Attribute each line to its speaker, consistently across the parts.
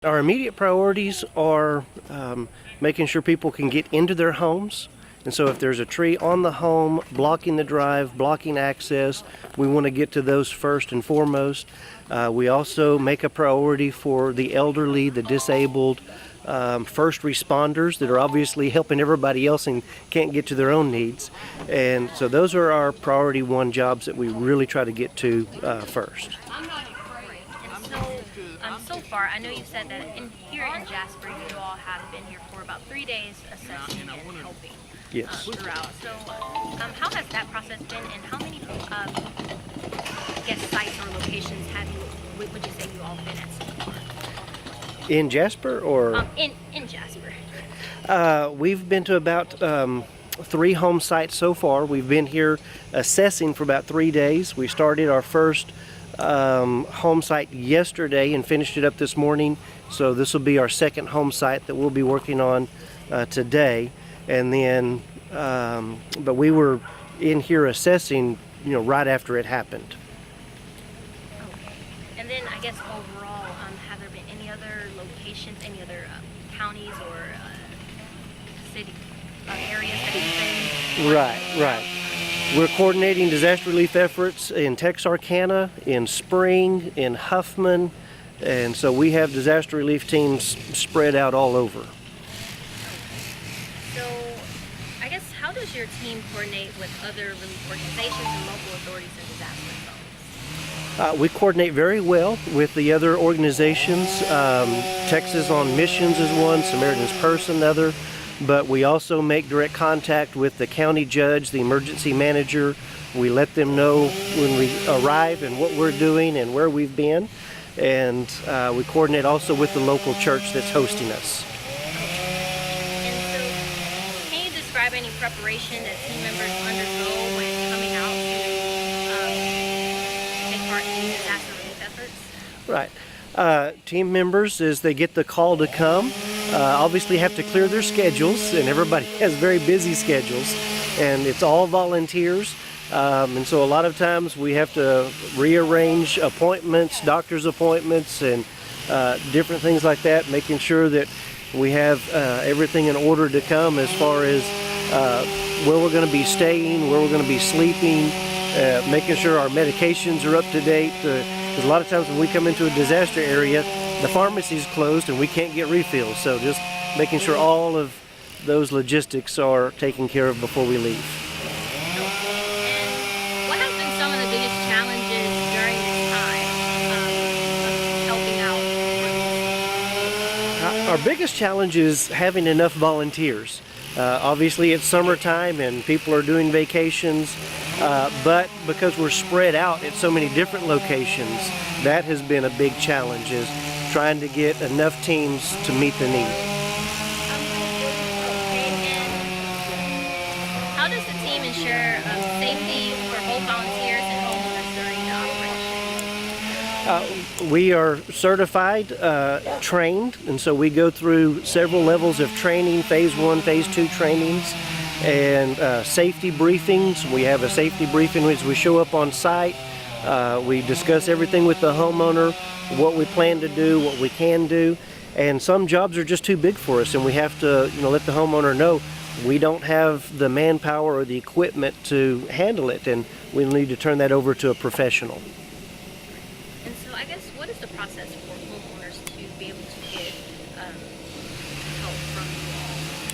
Speaker 1: Our immediate priorities are making sure people can get into their homes. And so if there's a tree on the home, blocking the drive, blocking access, we want to get to those first and foremost. We also make a priority for the elderly, the disabled, first responders that are obviously helping everybody else and can't get to their own needs. And so those are our priority one jobs that we really try to get to first.
Speaker 2: So far, I know you said that here in Jasper, you all have been here for about 3 days assessing and helping throughout. So how has that process been, and how many sites or locations would you say you all been at so far?
Speaker 1: In Jasper or?
Speaker 2: In Jasper.
Speaker 1: We've been to about 3 home sites so far. We've been here assessing for about 3 days. We started our first home site yesterday and finished it up this morning, so this will be our second home site that we'll be working on today. And then but we were in here assessing right after it happened.
Speaker 2: Okay. And then I guess overall, have there been any other locations, any other counties or city areas that you've been?
Speaker 1: Right. We're coordinating disaster relief efforts in Texarkana, in Spring, in Huffman, and so we have disaster relief teams spread out all over.
Speaker 2: So, I guess, how does your team coordinate with other relief organizations and local authorities in disaster zones?
Speaker 1: We coordinate very well with the other organizations. Texas on Missions is one, Samaritan's Purse another. But we also make direct contact with the county judge, the emergency manager. We let them know when we arrive and what we're doing and where we've been. And we coordinate also with the local church that's hosting us.
Speaker 2: And so, can you describe any preparation that team members undergo when coming out to take part in disaster relief efforts?
Speaker 1: Right. Team members, as they get the call to come, obviously have to clear their schedules, and everybody has very busy schedules, and it's all volunteers. And so a lot of times we have to rearrange appointments, doctor's appointments, and different things like that, making sure that we have everything in order to come as far as where we're going to be staying, where we're going to be sleeping, making sure our medications are up to date. Because a lot of times when we come into a disaster area, the pharmacy's closed and we can't get refills. So just making sure all of those logistics are taken care of before we leave.
Speaker 2: And what have been some of the biggest challenges during this time of helping out?
Speaker 1: Our biggest challenge is having enough volunteers. Obviously it's summertime and people are doing vacations, but because we're spread out at so many different locations, that has been a big challenge, is trying to get enough teams to meet the need.
Speaker 2: And how does the team ensure safety for both volunteers and homeowners during the operation?
Speaker 1: We are certified, trained, and so we go through several levels of training, phase 1, phase 2 trainings, and safety briefings. We have a safety briefing as we show up on site. We discuss everything with the homeowner, what we plan to do, what we can do, and some jobs are just too big for us, and we have to let the homeowner know we don't have the manpower or the equipment to handle it, and we need to turn that over to a professional.
Speaker 2: And so I guess, what is the process for homeowners to be able to get help from you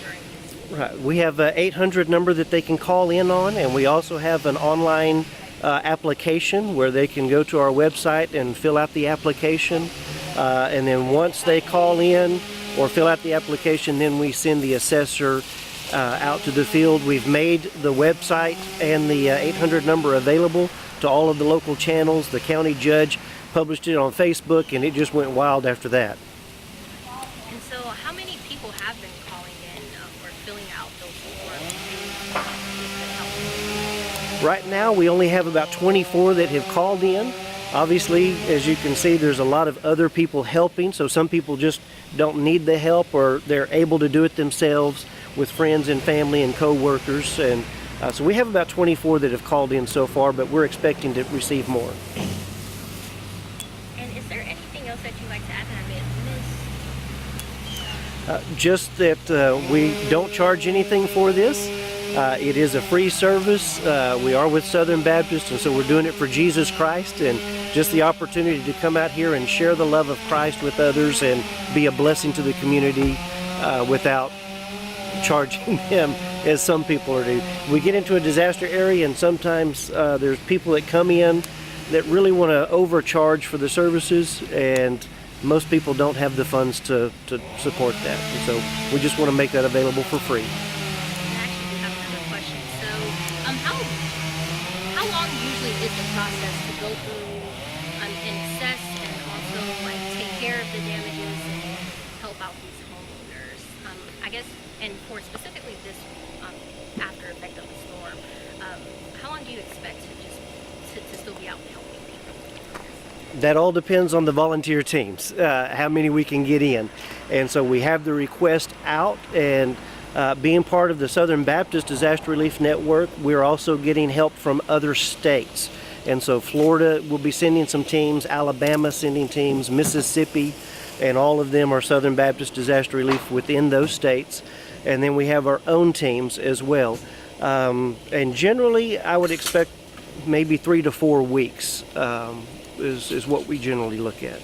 Speaker 2: during this?
Speaker 1: Right. We have an 800 number that they can call in on, and we also have an online application where they can go to our website and fill out the application. And then once they call in or fill out the application, then we send the assessor out to the field. We've made the website and the 800 number available to all of the local channels. The county judge published it on Facebook, and it just went wild after that.
Speaker 2: And so how many people have been calling in or filling out those forms to help?
Speaker 1: Right now we only have about 24 that have called in. Obviously, as you can see, there's a lot of other people helping, so some people just don't need the help, or they're able to do it themselves with friends and family and co-workers. And so we have about 24 that have called in so far, but we're expecting to receive more.
Speaker 2: And is there anything else that you'd like to add that I may have missed?
Speaker 1: Just that we don't charge anything for this. It is a free service. We are with Southern Baptist, and so we're doing it for Jesus Christ, and just the opportunity to come out here and share the love of Christ with others and be a blessing to the community without charging them as some people are doing. We get into a disaster area, and sometimes there's people that come in that really want to overcharge for the services, and most people don't have the funds to support that. And so we just want to make that available for free.
Speaker 2: I actually do have another question. So, how long usually is the process to go through and assess and also like take care of the damages and help out these homeowners? I guess, and for specifically this after effect of the storm, how long do you expect to still be out helping people?
Speaker 1: That all depends on the volunteer teams, how many we can get in. And so we have the request out, and being part of the Southern Baptist Disaster Relief Network, we're also getting help from other states. And so Florida will be sending some teams, Alabama sending teams, Mississippi, and all of them are Southern Baptist Disaster Relief within those states. And then we have our own teams as well. And generally, I would expect maybe 3 to 4 weeks is what we generally look at.